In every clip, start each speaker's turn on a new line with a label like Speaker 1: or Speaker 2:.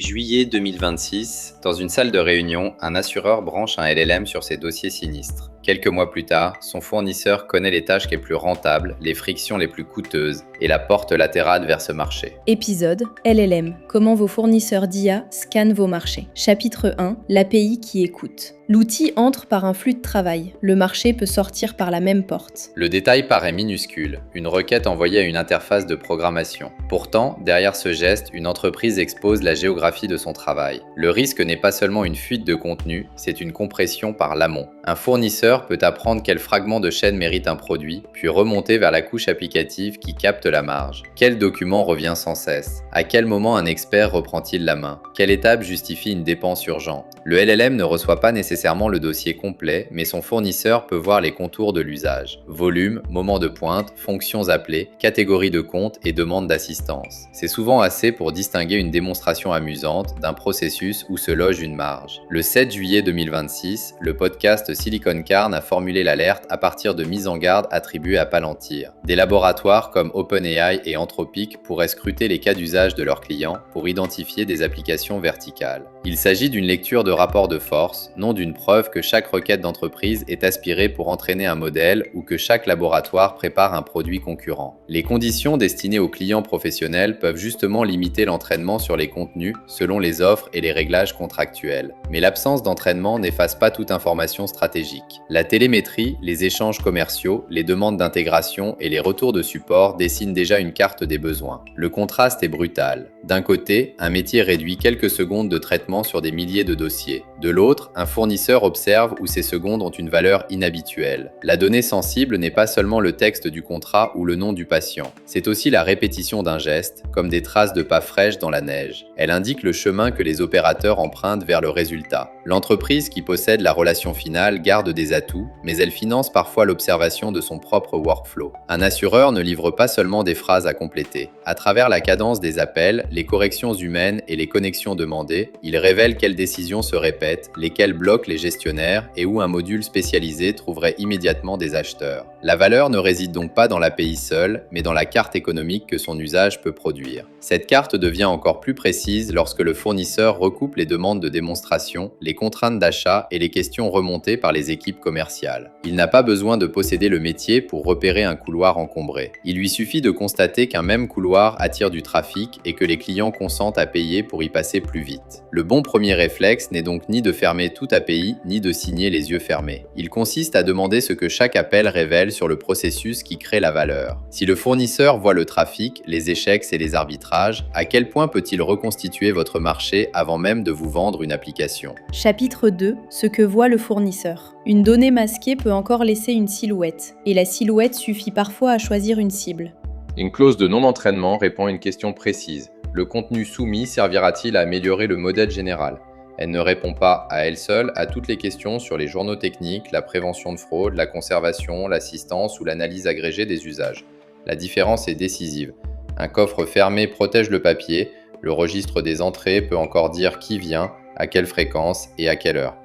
Speaker 1: Juillet 2026, dans une salle de réunion, un assureur branche un LLM sur ses dossiers sinistres. Quelques mois plus tard, son fournisseur connaît les tâches les plus rentables, les frictions les plus coûteuses et la porte latérale vers ce marché.
Speaker 2: Épisode LLM. Comment vos fournisseurs d'IA scannent vos marchés. Chapitre 1. L'API qui écoute. L'outil entre par un flux de travail. Le marché peut sortir par la même porte.
Speaker 1: Le détail paraît minuscule, une requête envoyée à une interface de programmation. Pourtant, derrière ce geste, une entreprise expose la géographie de son travail. Le risque n'est pas seulement une fuite de contenu, c'est une compression par l'amont. Un fournisseur peut apprendre quel fragment de chaîne mérite un produit, puis remonter vers la couche applicative qui capte la marge. Quel document revient sans cesse? À quel moment un expert reprend-il la main? Quelle étape justifie une dépense urgente? Le LLM ne reçoit pas nécessairement le dossier complet, mais son fournisseur peut voir les contours de l'usage. Volume, moment de pointe, fonctions appelées, catégorie de compte et demande d'assistance. C'est souvent assez pour distinguer une démonstration amusante d'un processus où se loge une marge. Le 7 juillet 2026, le podcast Silicon Carn a formulé l'alerte à partir de mises en garde attribuées à Palantir. Des laboratoires comme OpenAI et Anthropic pourraient scruter les cas d'usage de leurs clients pour identifier des applications verticales. Il s'agit d'une lecture de rapport de force, non d'une preuve que chaque requête d'entreprise est aspirée pour entraîner un modèle ou que chaque laboratoire prépare un produit concurrent. Les conditions destinées aux clients professionnels peuvent justement limiter l'entraînement sur les contenus selon les offres et les réglages contractuels. Mais l'absence d'entraînement n'efface pas toute information stratégique. La télémétrie, les échanges commerciaux, les demandes d'intégration et les retours de support dessinent déjà une carte des besoins. Le contraste est brutal. D'un côté, un métier réduit quelques secondes de traitement sur des milliers de dossiers. De l'autre, un fournisseur observe où ces secondes ont une valeur inhabituelle. La donnée sensible n'est pas seulement le texte du contrat ou le nom du patient. C'est aussi la répétition d'un geste, comme des traces de pas fraîches dans la neige. Elle indique le chemin que les opérateurs empruntent vers le résultat. L'entreprise qui possède la relation finale garde des atouts, mais elle finance parfois l'observation de son propre workflow. Un assureur ne livre pas seulement des phrases à compléter. À travers la cadence des appels, les corrections humaines et les connexions demandées, il révèle quelles décisions se répètent, lesquelles bloquent les gestionnaires et où un module spécialisé trouverait immédiatement des acheteurs. La valeur ne réside donc pas dans l'API seule, mais dans la carte économique que son usage peut produire. Cette carte devient encore plus précise lorsque le fournisseur recoupe les demandes de démonstration, les contraintes d'achat et les questions remontées par les équipes commerciales. Il n'a pas besoin de posséder le métier pour repérer un couloir encombré. Il lui suffit de constater qu'un même couloir attire du trafic et que les clients consentent à payer pour y passer plus vite. Le bon premier réflexe n'est donc ni de fermer toute API, ni de signer les yeux fermés. Il consiste à demander ce que chaque appel révèle sur le processus qui crée la valeur. Si le fournisseur voit le trafic, les échecs et les arbitrages, à quel point peut-il reconstituer votre marché avant même de vous vendre une application?
Speaker 2: Chapitre 2. Ce que voit le fournisseur. Une donnée masquée peut encore laisser une silhouette, et la silhouette suffit parfois à choisir une cible.
Speaker 3: Une clause de non-entraînement répond à une question précise. Le contenu soumis servira-t-il à améliorer le modèle général? Elle ne répond pas à elle seule à toutes les questions sur les journaux techniques, la prévention de fraude, la conservation, l'assistance ou l'analyse agrégée des usages. La différence est décisive. Un coffre fermé protège le papier, le registre des entrées peut encore dire qui vient, à quelle fréquence et à quelle heure.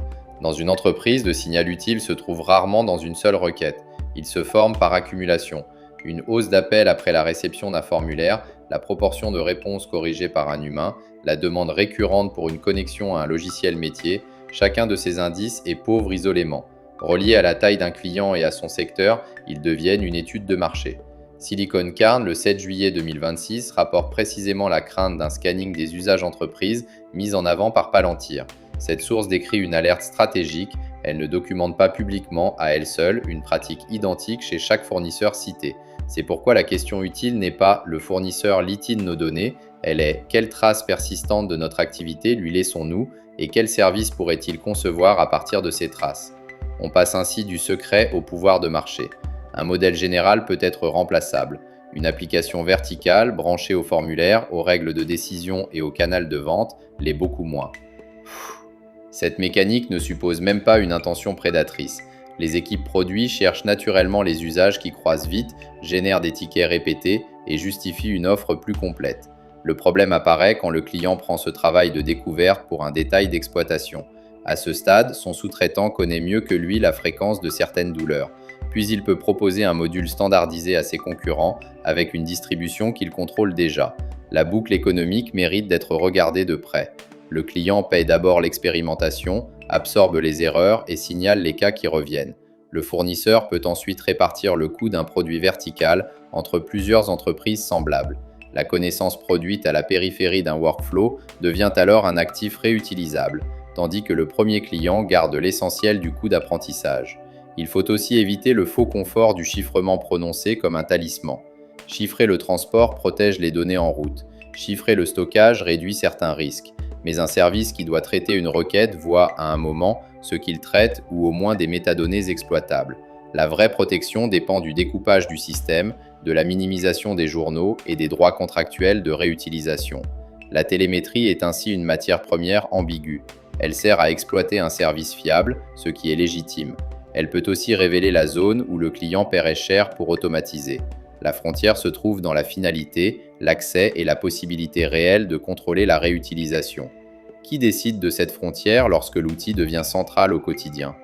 Speaker 3: Dans une entreprise, le signal utile se trouve rarement dans une seule requête. Il se forme par accumulation. Une hausse d'appel après la réception d'un formulaire, la proportion de réponses corrigées par un humain, la demande récurrente pour une connexion à un logiciel métier, chacun de ces indices est pauvre isolément. Reliés à la taille d'un client et à son secteur, ils deviennent une étude de marché. Silicon Carn, le 7 juillet 2026, rapporte précisément la crainte d'un scanning des usages entreprises mis en avant par Palantir. Cette source décrit une alerte stratégique, elle ne documente pas publiquement à elle seule une pratique identique chez chaque fournisseur cité. C'est pourquoi la question utile n'est pas « le fournisseur lit-il nos données ?» elle est « quelles traces persistantes de notre activité lui laissons-nous et quels services pourrait-il concevoir à partir de ces traces ?» On passe ainsi du secret au pouvoir de marché. Un modèle général peut être remplaçable. Une application verticale, branchée au formulaire, aux règles de décision et au canal de vente, l'est beaucoup moins. Cette mécanique ne suppose même pas une intention prédatrice. Les équipes produits cherchent naturellement les usages qui croissent vite, génèrent des tickets répétés et justifient une offre plus complète. Le problème apparaît quand le client prend ce travail de découverte pour un détail d'exploitation. À ce stade, son sous-traitant connaît mieux que lui la fréquence de certaines douleurs. Puis il peut proposer un module standardisé à ses concurrents avec une distribution qu'il contrôle déjà.
Speaker 1: La boucle économique mérite d'être regardée de près. Le client paye d'abord l'expérimentation, absorbe les erreurs et signale les cas qui reviennent. Le fournisseur peut ensuite répartir le coût d'un produit vertical entre plusieurs entreprises semblables. La connaissance produite à la périphérie d'un workflow devient alors un actif réutilisable, tandis que le premier client garde l'essentiel du coût d'apprentissage. Il faut aussi éviter le faux confort du chiffrement prononcé comme un talisman. Chiffrer le transport protège les données en route. Chiffrer le stockage réduit certains risques. Mais un service qui doit traiter une requête voit à un moment ce qu'il traite ou au moins des métadonnées exploitables. La vraie protection dépend du découpage du système, de la minimisation des journaux et des droits contractuels de réutilisation. La télémétrie est ainsi une matière première ambiguë. Elle sert à exploiter un service fiable, ce qui est légitime. Elle peut aussi révéler la zone où le client paierait cher pour automatiser. La frontière se trouve dans la finalité, l'accès et la possibilité réelle de contrôler la réutilisation. Qui décide de cette frontière lorsque l'outil devient central au quotidien ?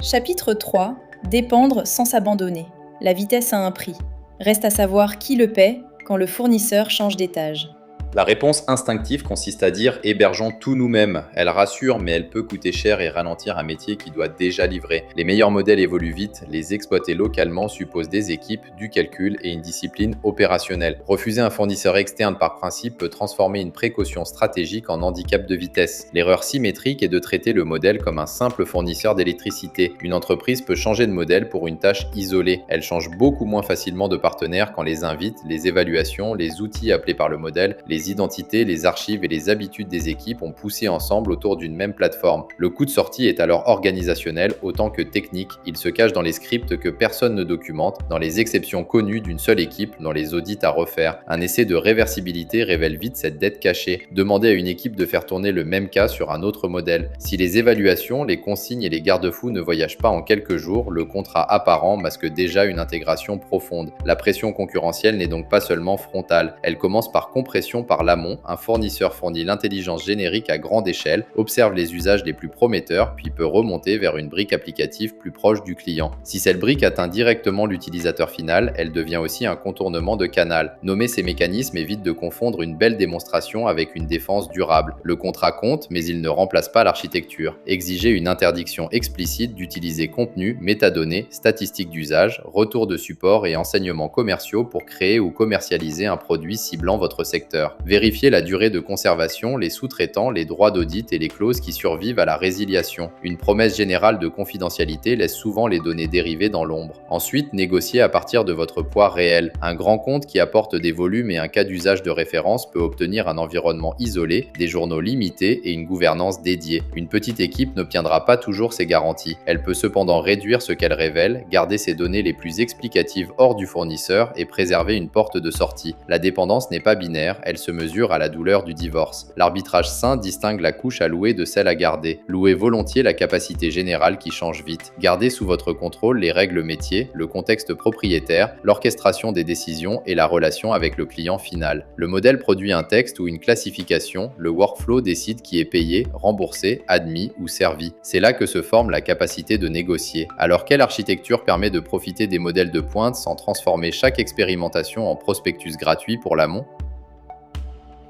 Speaker 2: Chapitre 3. Dépendre sans s'abandonner. La vitesse a un prix. Reste à savoir qui le paie quand le fournisseur change d'étage.
Speaker 3: La réponse instinctive consiste à dire « hébergeons tout nous-mêmes ». Elle rassure, mais elle peut coûter cher et ralentir un métier qui doit déjà livrer. Les meilleurs modèles évoluent vite, les exploiter localement suppose des équipes, du calcul et une discipline opérationnelle. Refuser un fournisseur externe par principe peut transformer une précaution stratégique en handicap de vitesse. L'erreur symétrique est de traiter le modèle comme un simple fournisseur d'électricité. Une entreprise peut changer de modèle pour une tâche isolée. Elle change beaucoup moins facilement de partenaires quand les invites, les évaluations, les outils appelés par le modèle, les identités, les archives et les habitudes des équipes ont poussé ensemble autour d'une même plateforme. Le coût de sortie est alors organisationnel autant que technique. Il se cache dans les scripts que personne ne documente, dans les exceptions connues d'une seule équipe, dans les audits à refaire. Un essai de réversibilité révèle vite cette dette cachée. Demandez à une équipe de faire tourner le même cas sur un autre modèle. Si les évaluations, les consignes et les garde-fous ne voyagent pas en quelques jours, le contrat apparent masque déjà une intégration profonde. La pression concurrentielle n'est donc pas seulement frontale. Elle commence par compression par l'amont, un fournisseur fournit l'intelligence générique à grande échelle, observe les usages les plus prometteurs, puis peut remonter vers une brique applicative plus proche du client. Si cette brique atteint directement l'utilisateur final, elle devient aussi un contournement de canal. Nommer ces mécanismes évite de confondre une belle démonstration avec une défense durable. Le contrat compte, mais il ne remplace pas l'architecture. Exiger une interdiction explicite d'utiliser contenu, métadonnées, statistiques d'usage, retours de support et enseignements commerciaux pour créer ou commercialiser un produit ciblant votre secteur. Vérifier la durée de conservation, les sous-traitants, les droits d'audit et les clauses qui survivent à la résiliation. Une promesse générale de confidentialité laisse souvent les données dérivées dans l'ombre. Ensuite, négocier à partir de votre poids réel. Un grand compte qui apporte des volumes et un cas d'usage de référence peut obtenir un environnement isolé, des journaux limités et une gouvernance dédiée. Une petite équipe n'obtiendra pas toujours ces garanties. Elle peut cependant réduire ce qu'elle révèle, garder ses données les plus explicatives hors du fournisseur et préserver une porte de sortie. La dépendance n'est pas binaire, elle se mesure à la douleur du divorce. L'arbitrage sain distingue la couche à louer de celle à garder. Louez volontiers la capacité générale qui change vite. Gardez sous votre contrôle les règles métiers, le contexte propriétaire, l'orchestration des décisions et la relation avec le client final. Le modèle produit un texte ou une classification, le workflow décide qui est payé, remboursé, admis ou servi. C'est là que se forme la capacité de négocier. Alors quelle architecture permet de profiter des modèles de pointe sans transformer chaque expérimentation en prospectus gratuit pour l'amont ?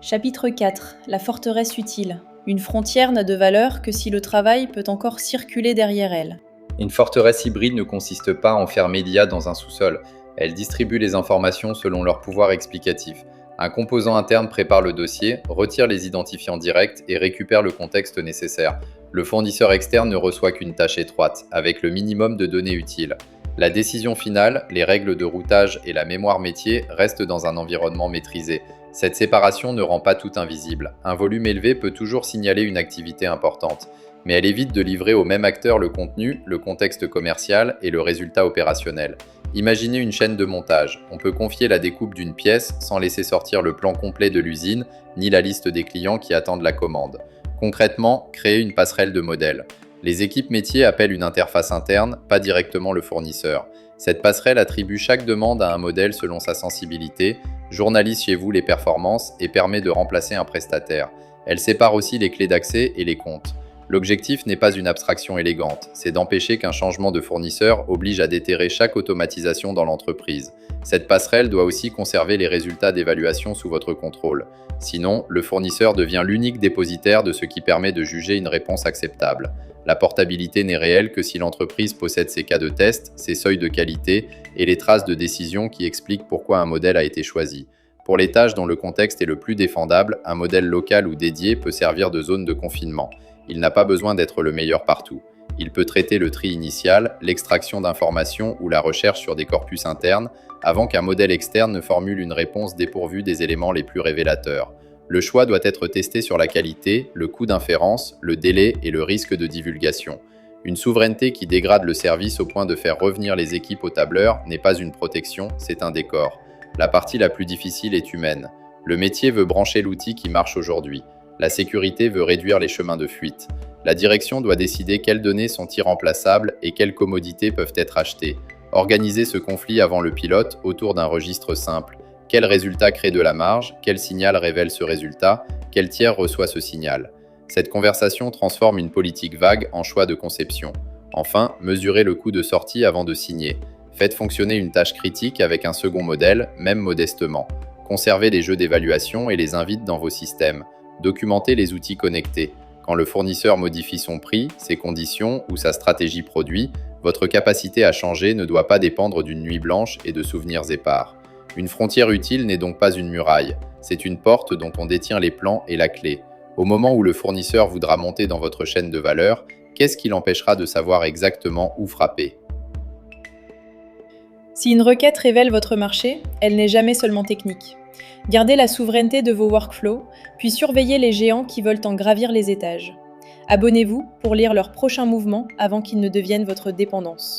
Speaker 2: Chapitre 4. La forteresse utile. Une frontière n'a de valeur que si le travail peut encore circuler derrière elle.
Speaker 3: Une forteresse hybride ne consiste pas à en faire média dans un sous-sol. Elle distribue les informations selon leur pouvoir explicatif. Un composant interne prépare le dossier, retire les identifiants directs et récupère le contexte nécessaire. Le fournisseur externe ne reçoit qu'une tâche étroite, avec le minimum de données utiles. La décision finale, les règles de routage et la mémoire métier restent dans un environnement maîtrisé. Cette séparation ne rend pas tout invisible. Un volume élevé peut toujours signaler une activité importante, mais elle évite de livrer au même acteur le contenu, le contexte commercial et le résultat opérationnel. Imaginez une chaîne de montage. On peut confier la découpe d'une pièce sans laisser sortir le plan complet de l'usine, ni la liste des clients qui attendent la commande. Concrètement, créer une passerelle de modèles. Les équipes métiers appellent une interface interne, pas directement le fournisseur. Cette passerelle attribue chaque demande à un modèle selon sa sensibilité, journalise chez vous les performances et permet de remplacer un prestataire. Elle sépare aussi les clés d'accès et les comptes.
Speaker 1: L'objectif n'est pas une abstraction élégante, c'est d'empêcher qu'un changement de fournisseur oblige à déterrer chaque automatisation dans l'entreprise. Cette passerelle doit aussi conserver les résultats d'évaluation sous votre contrôle. Sinon, le fournisseur devient l'unique dépositaire de ce qui permet de juger une réponse acceptable. La portabilité n'est réelle que si l'entreprise possède ses cas de test, ses seuils de qualité et les traces de décision qui expliquent pourquoi un modèle a été choisi. Pour les tâches dont le contexte est le plus défendable, un modèle local ou dédié peut servir de zone de confinement. Il n'a pas besoin d'être le meilleur partout. Il peut traiter le tri initial, l'extraction d'informations ou la recherche sur des corpus internes avant qu'un modèle externe ne formule une réponse dépourvue des éléments les plus révélateurs. Le choix doit être testé sur la qualité, le coût d'inférence, le délai et le risque de divulgation. Une souveraineté qui dégrade le service au point de faire revenir les équipes au tableur n'est pas une protection, c'est un décor. La partie la plus difficile est humaine. Le métier veut brancher l'outil qui marche aujourd'hui. La sécurité veut réduire les chemins de fuite. La direction doit décider quelles données sont irremplaçables et quelles commodités peuvent être achetées. Organiser ce conflit avant le pilote autour d'un registre simple. Quel résultat crée de la marge? Quel signal révèle ce résultat? Quel tiers reçoit ce signal? Cette conversation transforme une politique vague en choix de conception. Enfin, mesurez le coût de sortie avant de signer. Faites fonctionner une tâche critique avec un second modèle, même modestement. Conservez les jeux d'évaluation et les invite dans vos systèmes. Documentez les outils connectés. Quand le fournisseur modifie son prix, ses conditions ou sa stratégie produit, votre capacité à changer ne doit pas dépendre d'une nuit blanche et de souvenirs épars. Une frontière utile n'est donc pas une muraille, c'est une porte dont on détient les plans et la clé. Au moment où le fournisseur voudra monter dans votre chaîne de valeur, qu'est-ce qui l'empêchera de savoir exactement où frapper?
Speaker 2: Si une requête révèle votre marché, elle n'est jamais seulement technique. Gardez la souveraineté de vos workflows, puis surveillez les géants qui veulent en gravir les étages. Abonnez-vous pour lire leurs prochains mouvements avant qu'ils ne deviennent votre dépendance.